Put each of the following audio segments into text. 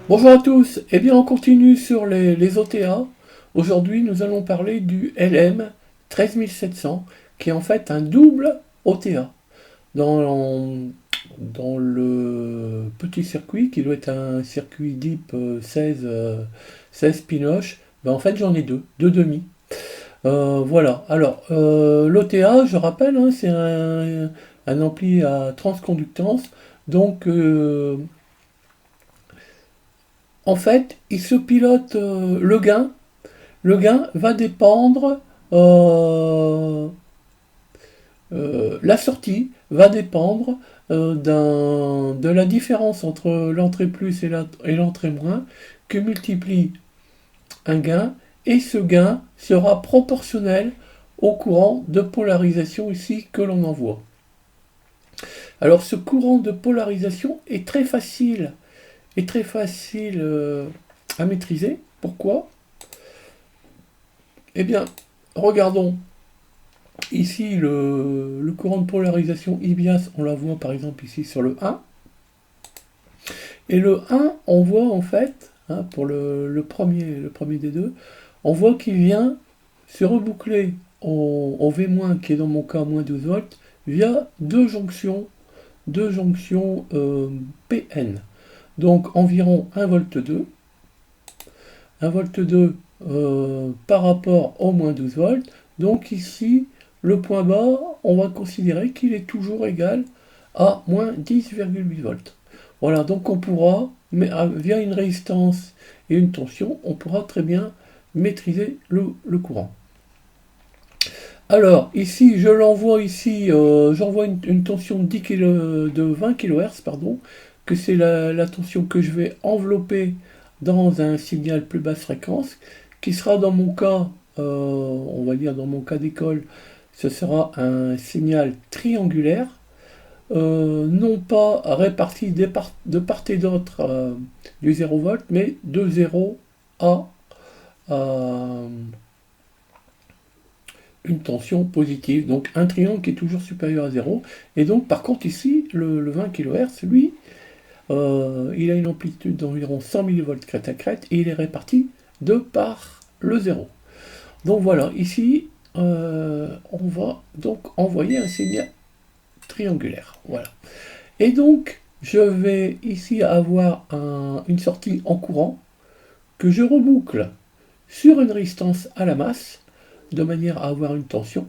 Bonjour à tous, eh bien on continue sur les OTA. Aujourd'hui nous allons parler du LM 13700 qui est en fait un double OTA. Dans, dans le petit circuit qui doit être un circuit Deep 16 pinoches, ben en fait j'en ai deux demi. Voilà, alors l'OTA je rappelle hein, c'est un ampli à transconductance donc en fait, il se pilote le gain va dépendre, euh, la sortie va dépendre de la différence entre l'entrée plus et l'entrée moins que multiplie un gain et ce gain sera proportionnel au courant de polarisation ici que l'on envoie. Alors ce courant de polarisation est très facile à maîtriser. Pourquoi? Eh bien, regardons ici le courant de polarisation IBIAS, on la voit par exemple ici sur le 1. Et le 1, on voit en fait, hein, pour le premier des deux, on voit qu'il vient se reboucler en V- qui est dans mon cas moins 12 volts, via deux jonctions PN. Donc environ 1 volt 2. 1 volt 2 par rapport au moins 12 volts. Donc ici, le point bas, on va considérer qu'il est toujours égal à moins 10,8 volts. Voilà, donc on pourra, mais via une résistance et une tension, on pourra très bien maîtriser le courant. Alors, ici, je l'envoie ici, j'envoie une tension de 20 kHz, pardon, que c'est la tension que je vais envelopper dans un signal plus basse fréquence, qui sera dans mon cas, on va dire dans mon cas d'école, ce sera un signal triangulaire, non pas réparti de part et d'autre du 0 volt, mais de 0 à euh, une tension positive, donc un triangle qui est toujours supérieur à 0. Et donc par contre ici, le 20 kHz, lui, il a une amplitude d'environ 100 millivolts crête à crête et il est réparti de par le 0. Donc voilà, ici, on va donc envoyer un signal triangulaire. Voilà. Et donc, je vais ici avoir une sortie en courant que je reboucle sur une résistance à la masse de manière à avoir une tension.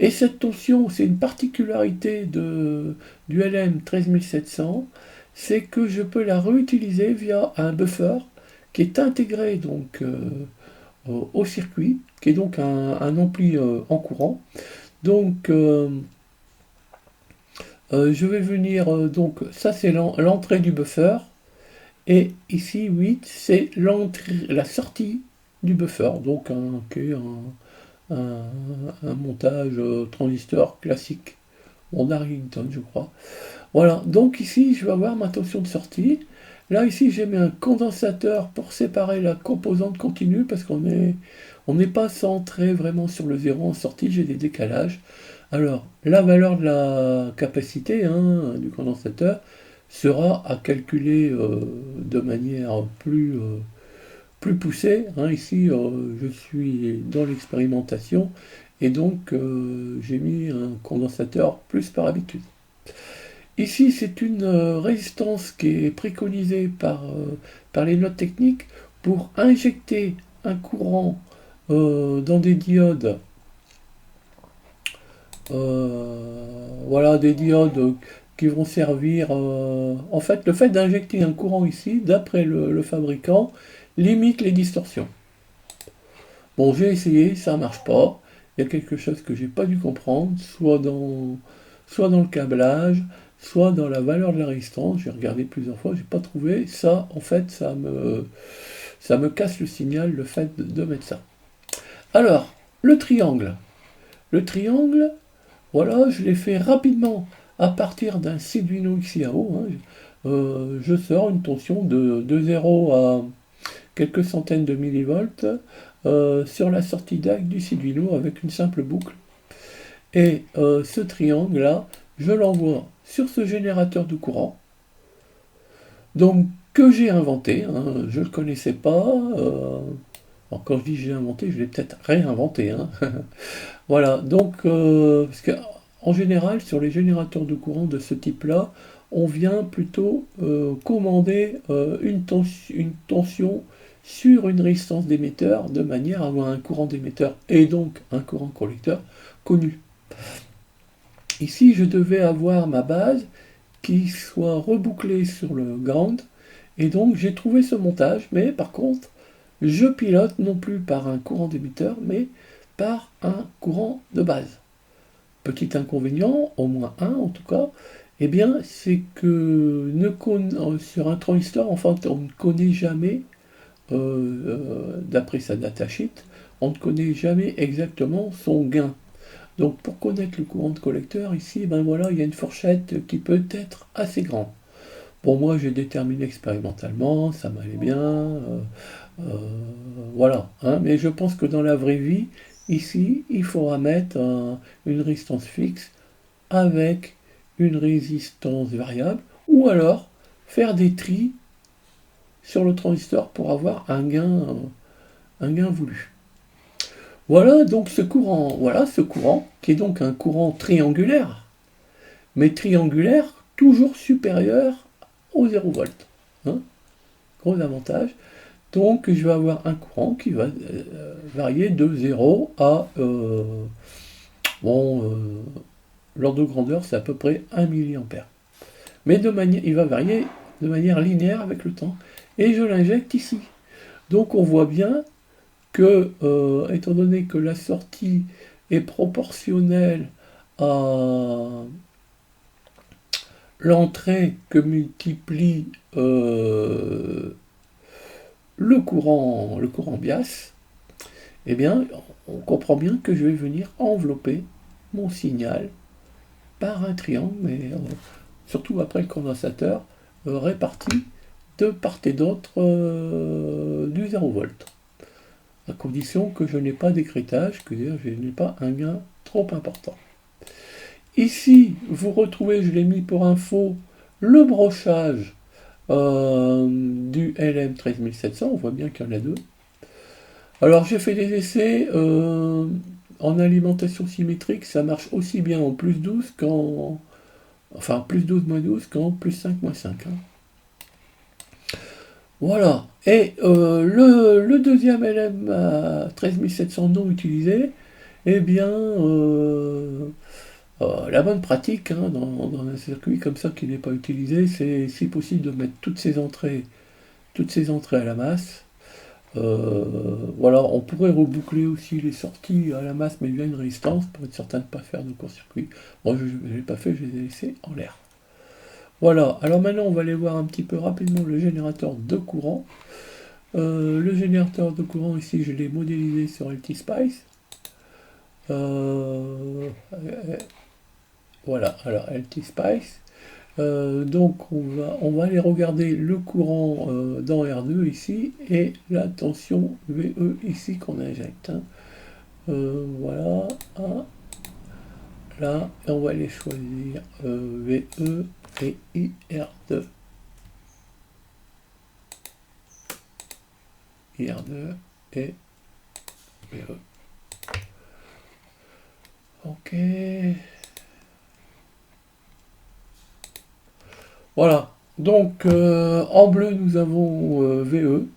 Et cette tension, c'est une particularité du LM 13700, c'est que je peux la réutiliser via un buffer qui est intégré donc au circuit, qui est donc un ampli en courant. Donc je vais venir, donc ça c'est l'entrée du buffer, et ici 8 c'est la sortie du buffer, donc un, un montage transistor classique. On Arlington, je crois. Voilà, donc ici, je vais avoir ma tension de sortie. Là, ici, j'ai mis un condensateur pour séparer la composante continue parce on n'est pas centré vraiment sur le zéro en sortie, j'ai des décalages. Alors, la valeur de la capacité hein, du condensateur sera à calculer de manière plus poussée. Hein. Ici, je suis dans l'expérimentation et donc j'ai mis un condensateur plus par habitude. Ici, c'est une résistance qui est préconisée par les notes techniques pour injecter un courant dans des diodes. Voilà, des diodes qui vont servir. En fait, le fait d'injecter un courant ici, d'après le fabricant, limite les distorsions. Bon, j'ai essayé, ça marche pas. Il y a quelque chose que j'ai pas dû comprendre, soit dans le câblage, soit dans la valeur de la résistance. J'ai regardé plusieurs fois, j'ai pas trouvé. Ça, en fait, ça me casse le signal, le fait de mettre ça. Alors, le triangle. Le triangle, voilà, je l'ai fait rapidement à partir d'un Arduino XIAO. Hein. Je sors une tension de 0 à quelques centaines de millivolts sur la sortie DAC du Arduino avec une simple boucle. Et ce triangle-là, je l'envoie sur ce générateur de courant. Donc que j'ai inventé, hein, je ne le connaissais pas. Alors quand je dis j'ai inventé, je l'ai peut-être réinventé, hein. Voilà, donc, parce que, en général, sur les générateurs de courant de ce type-là, on vient plutôt commander une tension sur une résistance d'émetteur de manière à avoir un courant d'émetteur et donc un courant collecteur connu. Ici, je devais avoir ma base qui soit rebouclée sur le ground et donc j'ai trouvé ce montage, mais par contre, je pilote non plus par un courant d'émetteur, mais par un courant de base. Petit inconvénient, au moins un en tout cas, eh bien, c'est que sur un transistor, en fait, on ne connaît jamais, d'après sa datasheet, on ne connaît jamais exactement son gain. Donc pour connaître le courant de collecteur, ici, ben voilà, il y a une fourchette qui peut être assez grande. Bon, moi j'ai déterminé expérimentalement, ça m'allait bien, voilà, hein. Mais je pense que dans la vraie vie, ici, il faudra mettre une résistance fixe avec une résistance variable, ou alors faire des tris sur le transistor pour avoir un gain voulu. Voilà ce courant qui est donc un courant triangulaire, mais triangulaire toujours supérieur au 0 volt. Hein, gros avantage. Donc je vais avoir un courant qui va varier de 0 à bon, l'ordre de grandeur, c'est à peu près 1 mA. Mais il va varier de manière linéaire avec le temps. Et je l'injecte ici. Donc on voit bien que, étant donné que la sortie est proportionnelle à l'entrée que multiplie le courant bias, eh bien, on comprend bien que je vais venir envelopper mon signal par un triangle, mais surtout après le condensateur, réparti de part et d'autre du 0 volt, à condition que je n'ai pas d'écrêtage, que je n'ai pas un gain trop important. Ici, vous retrouvez, je l'ai mis pour info, le brochage du LM13700, on voit bien qu'il y en a deux. Alors j'ai fait des essais en alimentation symétrique, ça marche aussi bien en plus 12 qu'en... Enfin, plus 12 moins 12 qu'en plus 5 moins 5. Hein. Voilà. Et le deuxième LM à 13700 non utilisé, eh bien, la bonne pratique hein, dans un circuit comme ça qui n'est pas utilisé, c'est si possible de mettre toutes ces entrées à la masse. Voilà, on pourrait reboucler aussi les sorties à la masse, mais via une résistance pour être certain de ne pas faire de court-circuit. Moi, je ne l'ai pas fait, je les ai laissés en l'air. Voilà, alors maintenant on va aller voir un petit peu rapidement le générateur de courant. Le générateur de courant ici, je l'ai modélisé sur LT-Spice. Voilà, alors LT-Spice. Donc on va aller regarder le courant dans R2 ici et la tension VE ici qu'on injecte. Hein. Voilà, là, et on va aller choisir VE et IR2. IR2 et VE. Ok. Voilà. Donc en bleu nous avons VE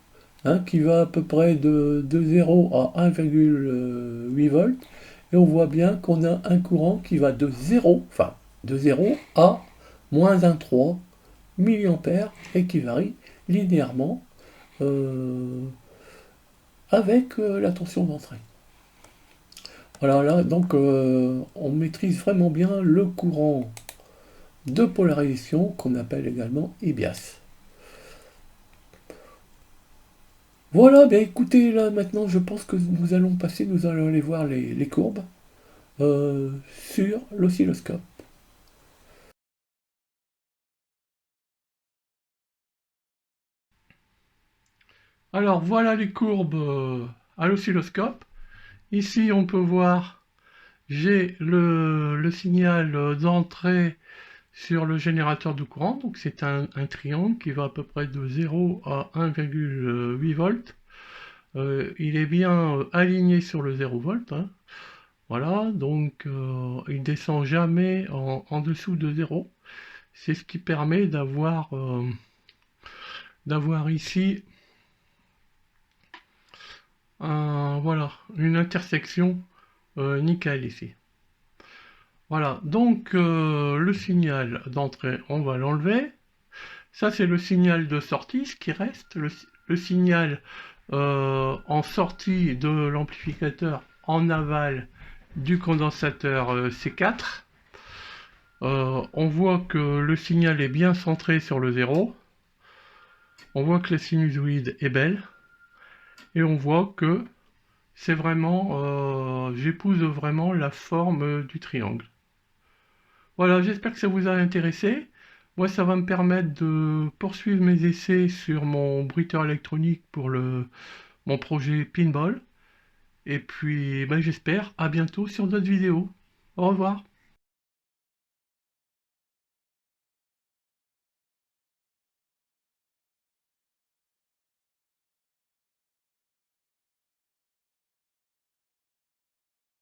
hein, qui va à peu près de 0 à 1,8 volts. Et on voit bien qu'on a un courant qui va de 0, enfin de 0 à moins 1,3 mA et qui varie linéairement avec la tension d'entrée. Voilà, là, donc on maîtrise vraiment bien le courant de polarisation qu'on appelle également IBIAS. Voilà, bien écoutez, là maintenant je pense que nous allons aller voir les courbes sur l'oscilloscope. Alors voilà les courbes à l'oscilloscope. Ici on peut voir, j'ai le signal d'entrée sur le générateur de courant. Donc c'est un triangle qui va à peu près de 0 à 1,8 volts. Il est bien aligné sur le 0 volt, hein. Voilà, donc il descend jamais en dessous de 0. C'est ce qui permet d'avoir ici voilà, une intersection nickel ici. Voilà, donc le signal d'entrée, on va l'enlever. Ça, c'est le signal de sortie, ce qui reste. Le signal en sortie de l'amplificateur en aval du condensateur C4. On voit que le signal est bien centré sur le 0. On voit que la sinusoïde est belle. Et on voit que c'est vraiment, j'épouse vraiment la forme du triangle. Voilà, j'espère que ça vous a intéressé. Moi, ça va me permettre de poursuivre mes essais sur mon bruiteur électronique pour mon projet Pinball. Et puis, ben, j'espère à bientôt sur d'autres vidéos. Au revoir.